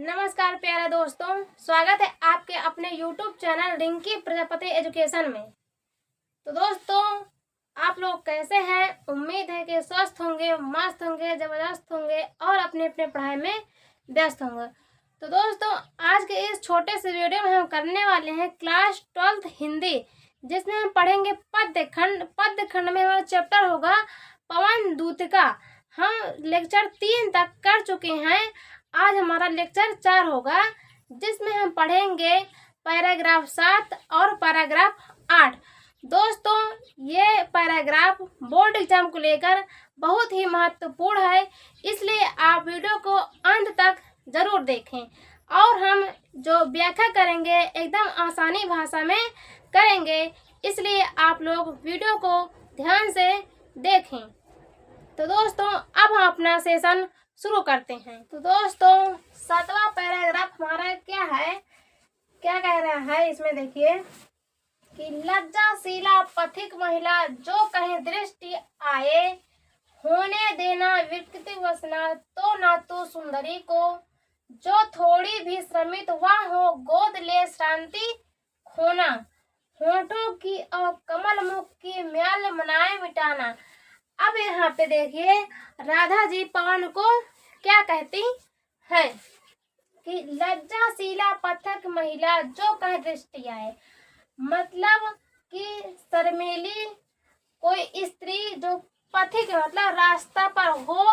नमस्कार प्यारे दोस्तों, स्वागत है आपके अपने YouTube channel Rinki Prajapati education में। तो दोस्तों, आप लोग कैसे हैं? उम्मीद है कि स्वस्थ होंगे, मस्त होंगे, जबरदस्त होंगे और अपने अपने पढ़ाई में व्यस्त होंगे। तो दोस्तों, आज के इस छोटे से वीडियो में हम करने वाले हैं क्लास 12th हिंदी, जिसमें हम पढ़ेंगे पद्य खंड। पद्य खंड में हमारा चैप्टर होगा पवन दूतिका। हम लेक्चर 3 तक कर चुके हैं। आज हमारा लेक्चर 4 होगा, जिसमें हम पढ़ेंगे पैराग्राफ 7 और पैराग्राफ 8। दोस्तों, ये पैराग्राफ बोर्ड एग्जाम को लेकर बहुत ही महत्वपूर्ण है, इसलिए आप वीडियो को अंत तक जरूर देखें। और हम जो व्याख्या करेंगे एकदम आसानी भाषा में करेंगे, इसलिए आप लोग वीडियो को ध्यान से देखें। तो दोस्तों, अब हम अपना सेशन शुरू करते हैं। तो दोस्तों, 7वां पैराग्राफ हमारा क्या है, क्या कह रहा है इसमें देखिए कि लज्जाशीला पथिक महिला जो कहीं दृष्टि आए, होने देना विकृति वसना तो ना तो सुंदरी को, जो थोड़ी भी श्रमित वह हो गोद ले शांति खोना, होठों की और कमल मुख की म्याल मनाए मिटाना। अब यहाँ पे देखिए राधा जी पवन को क्या कहती है कि लज्जाशीला पथिक महिला जो कहीं दृष्टि आए, मतलब कि शर्मीली कोई स्त्री जो पथिक मतलब रास्ता पर हो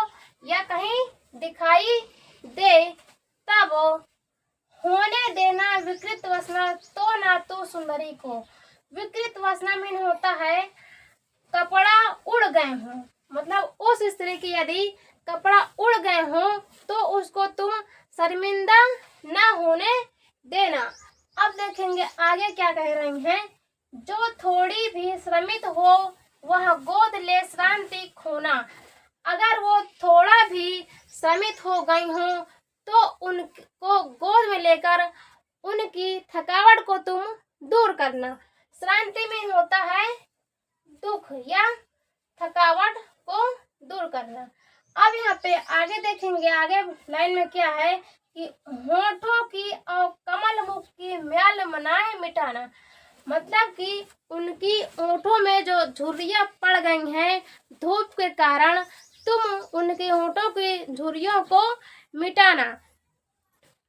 या कहीं दिखाई दे, तब होने देना विकृत वसना तो ना तो सुंदरी को। विकृत वसना मीन होता है कपड़ा उड़ गए हो, मतलब उस स्त्री की यदि कपड़ा उड़ गए हो तो उसको तुम शर्मिंदा ना होने देना। अब देखेंगे आगे क्या कह रही हैं, जो थोड़ी भी श्रमित हो वह गोद ले शांति खोना। अगर वो थोड़ा भी श्रमित हो गई हो तो उनको गोद में लेकर उनकी थकावट को तुम दूर करना। शांति में होता है दुख या थकावट को दूर करना। अब यहाँ पे आगे देखेंगे, आगे लाइन में क्या है कि होठों की और कमल मुख की म्याल मनाए मिटाना, मतलब कि उनकी होठों में जो झुर्रियां पड़ गई हैं धूप के कारण, तुम उनके होठों की झुर्रियों को मिटाना।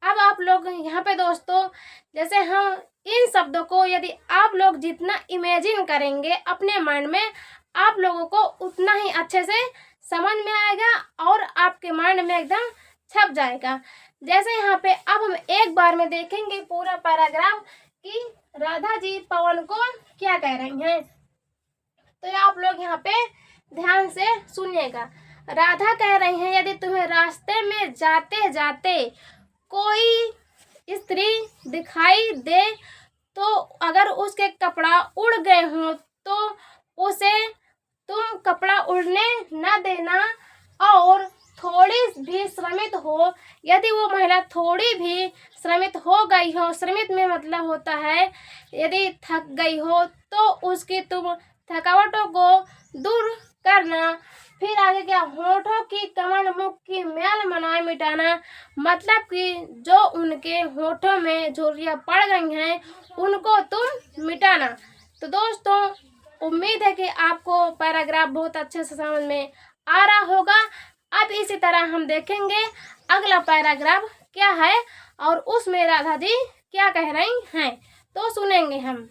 अब आप लोग यहाँ पे दोस्तों, जैसे हम इन शब्दों को यदि आप लोग जितना इमेजिन करेंगे अपने माइंड में, आप लोगों को उतना ही अच्छे से समझ में आएगा और आपके माइंड में एकदम छप जाएगा। जैसे यहाँ पे अब हम एक बार में देखेंगे पूरा पैराग्राफ कि राधा जी पवन को क्या कह रही हैं। तो आप लोग यहाँ पे ध्यान से सुनिएगा। राधा कह रही हैं, यदि तुम्हें रास्ते में जाते जाते कोई स्त्री दिखाई दे तो अगर उसके कपड़ा उड़ गए हों तो उसे तुम कपड़ा उड़ने न देना। और थोड़ी भी श्रमित हो, यदि वो महिला थोड़ी भी श्रमित हो गई हो, श्रमित में मतलब होता है यदि थक गई हो, तो उसकी तुम थकावटों को दूर करना। फिर आगे क्या, होठों की कमल मुख की म्याल मनाए मिटाना, मतलब कि जो उनके होठों में झुर्रियां पड़ गई हैं उनको तुम मिटाना। तो दोस्तों, उम्मीद है कि आपको पैराग्राफ बहुत अच्छे से समझ में आ रहा होगा। अब इसी तरह हम देखेंगे अगला पैराग्राफ क्या है और उसमें राधा जी क्या कह रही हैं, तो सुनेंगे हम।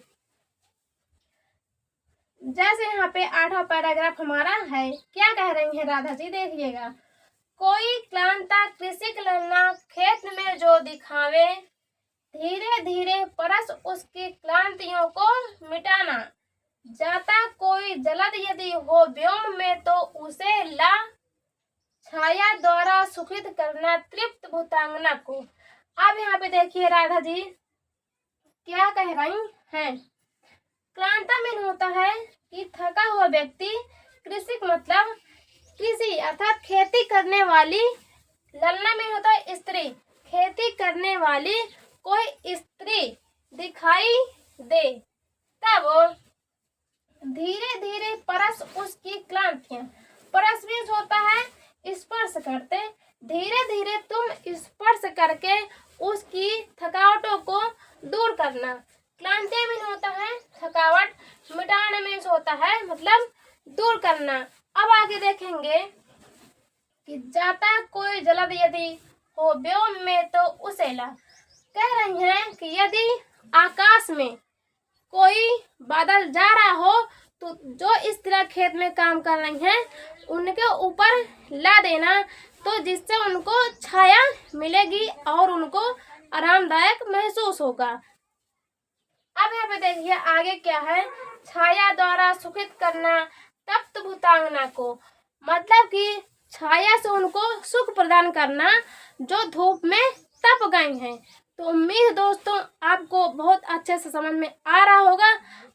जैसे यहाँ पे 8वां पैराग्राफ हमारा है, क्या कह रही है राधा जी, देखिएगा। कोई क्लांता कृषिक ललना खेत में जो दिखावे, धीरे धीरे परस उसकी क्लांतियों को मिटाना। जाता कोई जलद यदि हो व्योम में तो उसे ला, छाया द्वारा सुखित करना तृप्त भूतांगना को। अब यहाँ पे देखिए राधा जी क्या कह रही हैं। क्लांता में होता है कि थका हुआ व्यक्ति, कृषिक मतलब कृषि अर्थात खेती करने वाली, ललना में होता है स्त्री, खेती करने वाली कोई स्त्री दिखाई दे, तब धीरे धीरे परस उसकी क्लांतियां, परस भी होता है स्पर्श करते, धीरे धीरे तुम स्पर्श करके उसकी थकावटों को दूर करना। क्लांति मीन होता है थकावट, मिटाना मीन्स होता है मतलब दूर करना। अब आगे देखेंगे कि जाता कोई जल्द यदि हो व्योम में तो उसे ला। कह रही हैं कि यदि आकाश में कोई बादल जा रहा हो तो जो इस तरह खेत में काम कर रही हैं उनके ऊपर ला देना, तो जिससे उनको छाया मिलेगी और उनको आरामदायक महसूस होगा। अब यहाँ पे देखिए आगे क्या है, छाया द्वारा सुखित करना तप्त भूतांगना को, मतलब कि छाया से उनको सुख प्रदान करना जो धूप में तप गई हैं। तो उम्मीद दोस्तों आपको बहुत अच्छे से समझ में आ रहा होगा।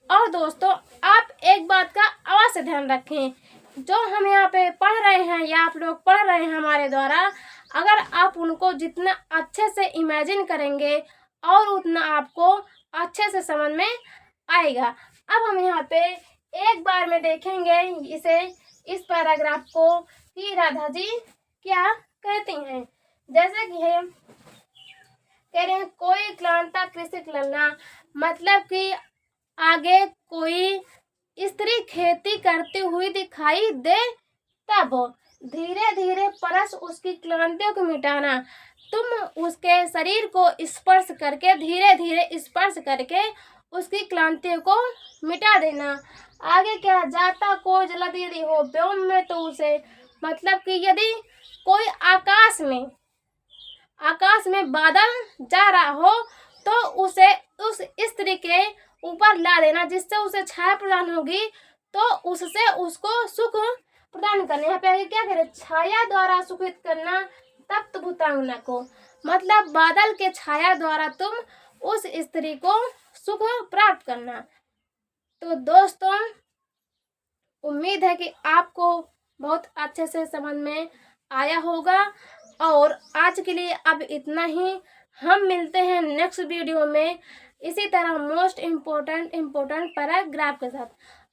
और दोस्तों आप एक बात का अवश्य ध्यान रखें, जो हम यहाँ पे पढ़ रहे हैं या आप लोग पढ़ रहे हैं हमारे द्वारा, अगर आप उनको जितना अच्छे से इमेजिन करेंगे और उतना आपको अच्छे से समझ में आएगा। अब हम यहाँ पे एक बार में देखेंगे इसे, इस पैराग्राफ को कि राधा जी क्या कहती हैं। जैसे कि है कह रहे हैं कोई क्लांता कृषि ललना, मतलब कि आगे कोई स्त्री खेती करती हुई दिखाई दे तब धीरे धीरे परस उसकी क्लांतियों को मिटाना। तुम उसके शरीर को स्पर्श करके धीरे धीरे स्पर्श करके उसकी क्लांतियों को मिटा देना। आगे क्या, जाता कोई जल्द यदि हो व्योम में तो उसे, मतलब कि यदि कोई आकाश में बादल जा रहा हो तो उसे उस स्त्री के ऊपर ला देना, जिससे उसे छाया प्रदान होगी, तो उससे उसको सुख प्रदान करना। यहाँ पे आगे क्या करे, छाया द्वारा सुखित करना तप्त भूतांगना को, मतलब बादल के छाया द्वारा तुम उस स्त्री को सुख प्राप्त करना। तो दोस्तों उम्मीद है कि आपको बहुत अच्छे से समझ में आया होगा। और आज के लिए अब इतना ही, हम मिलते हैं नेक्स्ट वीडियो में इसी तरह मोस्ट इम्पोर्टेंट पैराग्राफ के साथ।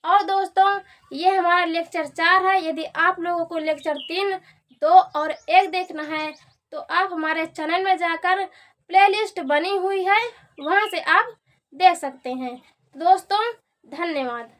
और दोस्तों ये हमारा लेक्चर 4 है। यदि आप लोगों को लेक्चर 3, 2 और 1 देखना है तो आप हमारे चैनल में जाकर प्लेलिस्ट बनी हुई है, वहाँ से आप देख सकते हैं। दोस्तों धन्यवाद।